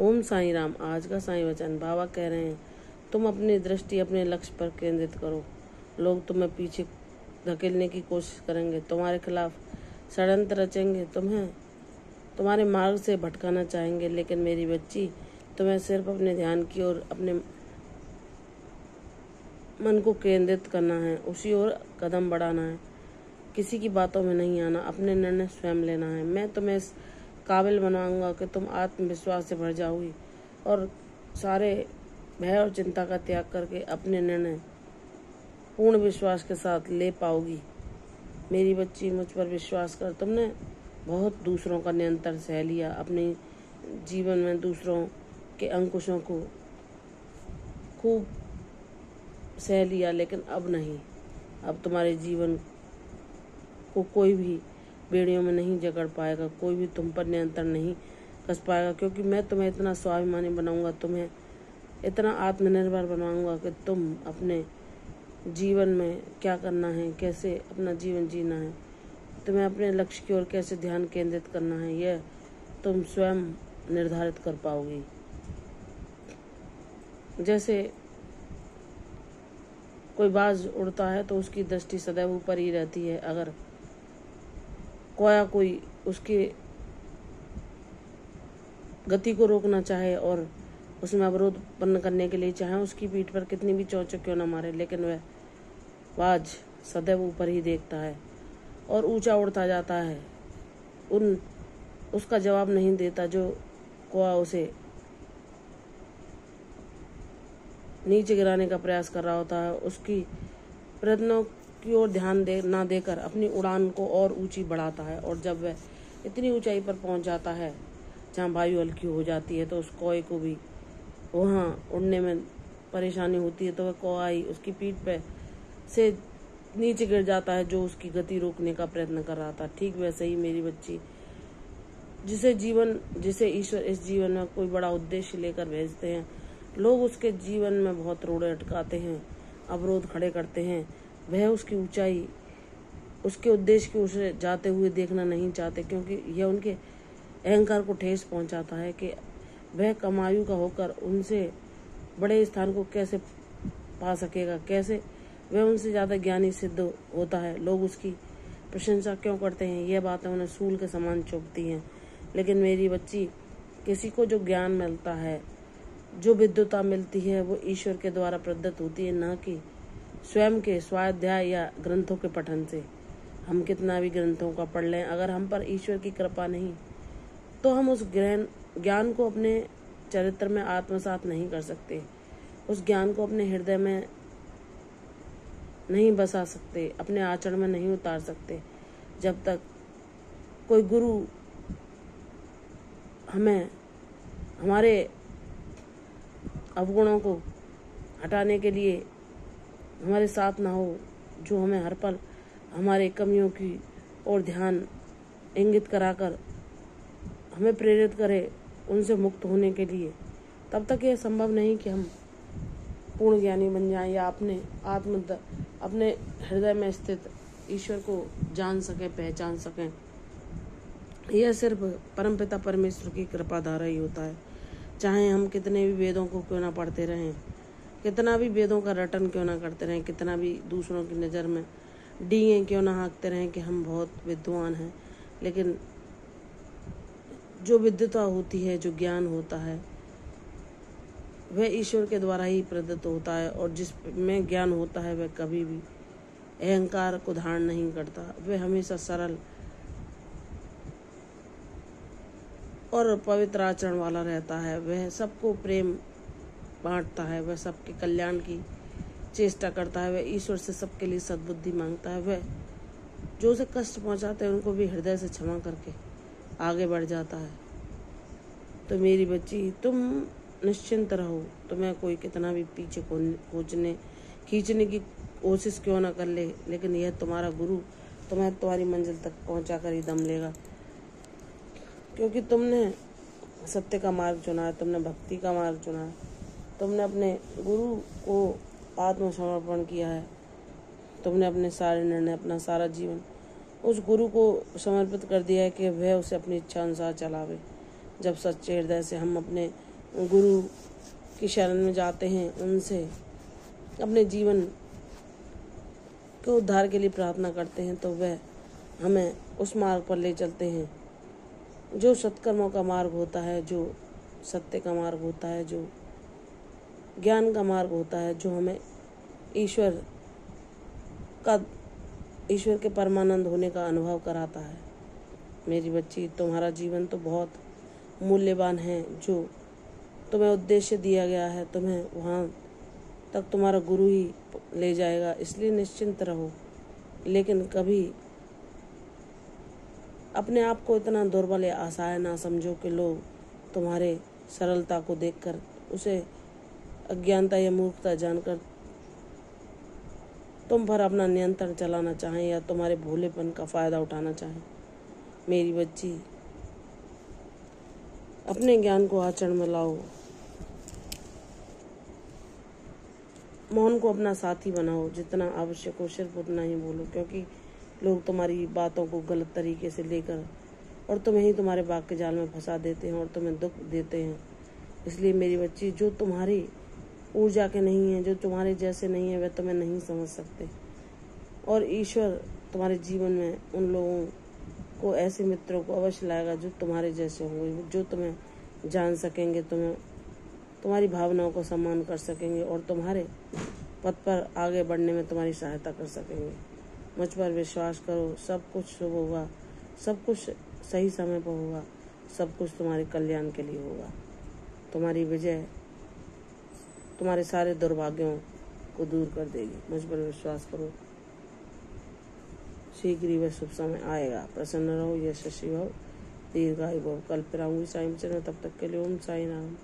ओम साईं राम। आज का साईं वचन बाबा कह रहे हैं, तुम अपनी दृष्टि अपने लक्ष्य पर केंद्रित करो। लोग तुम्हें पीछे धकेलने की कोशिश करेंगे, तुम्हारे खिलाफ षड्यंत्र रचेंगे, तुम्हें तुम्हारे मार्ग से भटकाना चाहेंगे, लेकिन मेरी बच्ची, तुम्हें सिर्फ अपने ध्यान की ओर अपने मन को केंद्रित करना है, उसी ओर कदम बढ़ाना है। किसी की बातों में नहीं आना, अपने निर्णय स्वयं लेना है। मैं तुम्हें इस काबिल बनाऊंगा कि तुम आत्मविश्वास से भर जाओगी और सारे भय और चिंता का त्याग करके अपने निर्णय पूर्ण विश्वास के साथ ले पाओगी। मेरी बच्ची, मुझ पर विश्वास कर। तुमने बहुत दूसरों का नियंत्रण सह लिया, अपने जीवन में दूसरों के अंकुशों को खूब सह लिया, लेकिन अब नहीं। अब तुम्हारे जीवन को कोई भी बेड़ियों में नहीं जकड़ पाएगा, कोई भी तुम पर नियंत्रण नहीं कस पाएगा, क्योंकि मैं तुम्हें इतना स्वाभिमानी बनाऊंगा, तुम्हें इतना आत्मनिर्भर बनाऊंगा कि तुम अपने जीवन में क्या करना है, कैसे अपना जीवन जीना है, तुम्हें अपने लक्ष्य की ओर कैसे ध्यान केंद्रित करना है, यह तुम स्वयं निर्धारित कर पाओगी। जैसे कोई बाज उड़ता है तो उसकी दृष्टि सदैव ऊपर ही रहती है। अगर कोई उसकी गति को रोकना चाहे और उसमें अवरोध उत्पन्न करने के लिए चाहे, उसकी पीठ पर कितनी भी चोंच क्यों न मारे, लेकिन वह बाज सदैव ऊपर ही देखता है और ऊंचा उड़ता जाता है। उसका जवाब नहीं देता जो कौआ उसे नीचे गिराने का प्रयास कर रहा होता है। उसकी प्रयत्नों की ओर ध्यान ना देकर अपनी उड़ान को और ऊंची बढ़ाता है, और जब वह इतनी ऊंचाई पर पहुंच जाता है जहां वायु हल्की हो जाती है, तो उस कौए को भी वहां उड़ने में परेशानी होती है, तो वह कौआ ही उसकी पीठ पे से नीचे गिर जाता है जो उसकी गति रोकने का प्रयत्न कर रहा था। ठीक वैसे ही मेरी बच्ची, जिसे ईश्वर इस जीवन में कोई बड़ा उद्देश्य लेकर भेजते हैं, लोग उसके जीवन में बहुत रोड़े अटकाते हैं, अवरोध खड़े करते हैं। वह उसकी ऊंचाई, उसके उद्देश्य की ओर जाते हुए देखना नहीं चाहते, क्योंकि यह उनके अहंकार को ठेस पहुंचाता है कि वह कमायु का होकर उनसे बड़े स्थान को कैसे पा सकेगा, कैसे वह उनसे ज़्यादा ज्ञानी सिद्ध होता है। लोग उसकी प्रशंसा क्यों करते हैं, यह बातें उन्हें सूल के समान चुभती हैं। लेकिन मेरी बच्ची, किसी को जो ज्ञान मिलता है, जो विद्वता मिलती है, वो ईश्वर के द्वारा प्रदत्त होती है, न कि स्वयं के स्वाध्याय या ग्रंथों के पठन से। हम कितना भी ग्रंथों का पढ़ लें, अगर हम पर ईश्वर की कृपा नहीं तो हम उस ज्ञान को अपने चरित्र में आत्मसात नहीं कर सकते, उस ज्ञान को अपने हृदय में नहीं बसा सकते, अपने आचरण में नहीं उतार सकते। जब तक कोई गुरु हमें हमारे अवगुणों को हटाने के लिए हमारे साथ ना हो, जो हमें हर पल हमारे कमियों की ओर ध्यान इंगित कराकर हमें प्रेरित करे उनसे मुक्त होने के लिए, तब तक यह संभव नहीं कि हम पूर्ण ज्ञानी बन जाएं या अपने हृदय में स्थित ईश्वर को जान सकें, पहचान सकें। यह सिर्फ परमपिता परमेश्वर की कृपा द्वारा ही होता है। चाहे हम कितने भी वेदों को क्यों ना पढ़ते रहें, कितना भी वेदों का रटन क्यों ना करते रहें, कितना भी दूसरों की नज़र में डींगे क्यों ना हाँकते रहें कि हम बहुत विद्वान हैं, लेकिन जो विद्वता होती है, जो ज्ञान होता है, वह ईश्वर के द्वारा ही प्रदत्त होता है। और जिसमें ज्ञान होता है, वह कभी भी अहंकार को धारण नहीं करता, वह हमेशा सरल और पवित्र आचरण वाला रहता है। वह सबको प्रेम बांटता है, वह सबके कल्याण की चेष्टा करता है, वह ईश्वर से सबके लिए सद्बुद्धि मांगता है, वह जो उसे कष्ट पहुंचाते हैं उनको भी हृदय से क्षमा करके आगे बढ़ जाता है। तो मेरी बच्ची, तुम निश्चिंत रहो। तुम्हें कोई कितना भी पीछे खींचने की कोशिश क्यों ना कर ले, लेकिन यह तुम्हारा गुरु तुम्हें तुम्हारी मंजिल तक पहुंचा कर ही दम लेगा, क्योंकि तुमने सत्य का मार्ग चुना है, तुमने भक्ति का मार्ग चुना है, तुमने अपने गुरु को आत्मसमर्पण किया है, तुमने अपने सारे निर्णय, अपना सारा जीवन उस गुरु को समर्पित कर दिया है कि वह उसे अपनी इच्छा अनुसार चलावे। जब सच्चे हृदय से हम अपने गुरु की शरण में जाते हैं, उनसे अपने जीवन के उद्धार के लिए प्रार्थना करते हैं, तो वह हमें उस मार्ग पर ले चलते हैं जो सत्कर्मों का मार्ग होता है, जो सत्य का मार्ग होता है, जो ज्ञान का मार्ग होता है, जो हमें ईश्वर के परमानंद होने का अनुभव कराता है। मेरी बच्ची, तुम्हारा जीवन तो बहुत मूल्यवान है। जो तुम्हें उद्देश्य दिया गया है, तुम्हें वहाँ तक तुम्हारा गुरु ही ले जाएगा, इसलिए निश्चिंत रहो। लेकिन कभी अपने आप को इतना दुर्बल या असहाय ना समझो कि लोग तुम्हारे सरलता को देखकर उसे अज्ञानता या मूर्खता जानकर तुम पर अपना नियंत्रण चलाना चाहें या तुम्हारे भोलेपन का फायदा उठाना चाहें। मेरी बच्ची, अपने ज्ञान को आचरण में लाओ। मौन को अपना साथी बनाओ, जितना आवश्यक हो सिर्फ उतना ही बोलो, क्योंकि लोग तुम्हारी बातों को गलत तरीके से लेकर और तुम्हें ही तुम्हारे बाग के जाल में फंसा देते हैं और तुम्हें दुख देते हैं। इसलिए मेरी बच्ची, जो तुम्हारी ऊर्जा के नहीं है, जो तुम्हारे जैसे नहीं है, वे तुम्हें नहीं समझ सकते। और ईश्वर तुम्हारे जीवन में उन लोगों को, ऐसे मित्रों को अवश्य लाएगा जो तुम्हारे जैसे होंगे, जो तुम्हें जान सकेंगे, तुम्हारी भावनाओं को सम्मान कर सकेंगे और तुम्हारे पथ पर आगे बढ़ने में तुम्हारी सहायता कर सकेंगे। मुझ पर विश्वास करो, सब कुछ शुभ होगा, सब कुछ सही समय पर होगा, सब कुछ तुम्हारे कल्याण के लिए होगा। तुम्हारी विजय तुम्हारे सारे दुर्भाग्यों को दूर कर देगी। मुझ पर विश्वास करो, शीघ्र ही वह शुभ समय आएगा। प्रसन्न रहो, यशस्वी भव, दीर्घायु भव। कल फिर आऊंगी साईं चरण, तब तक के लिए ओम साई राम।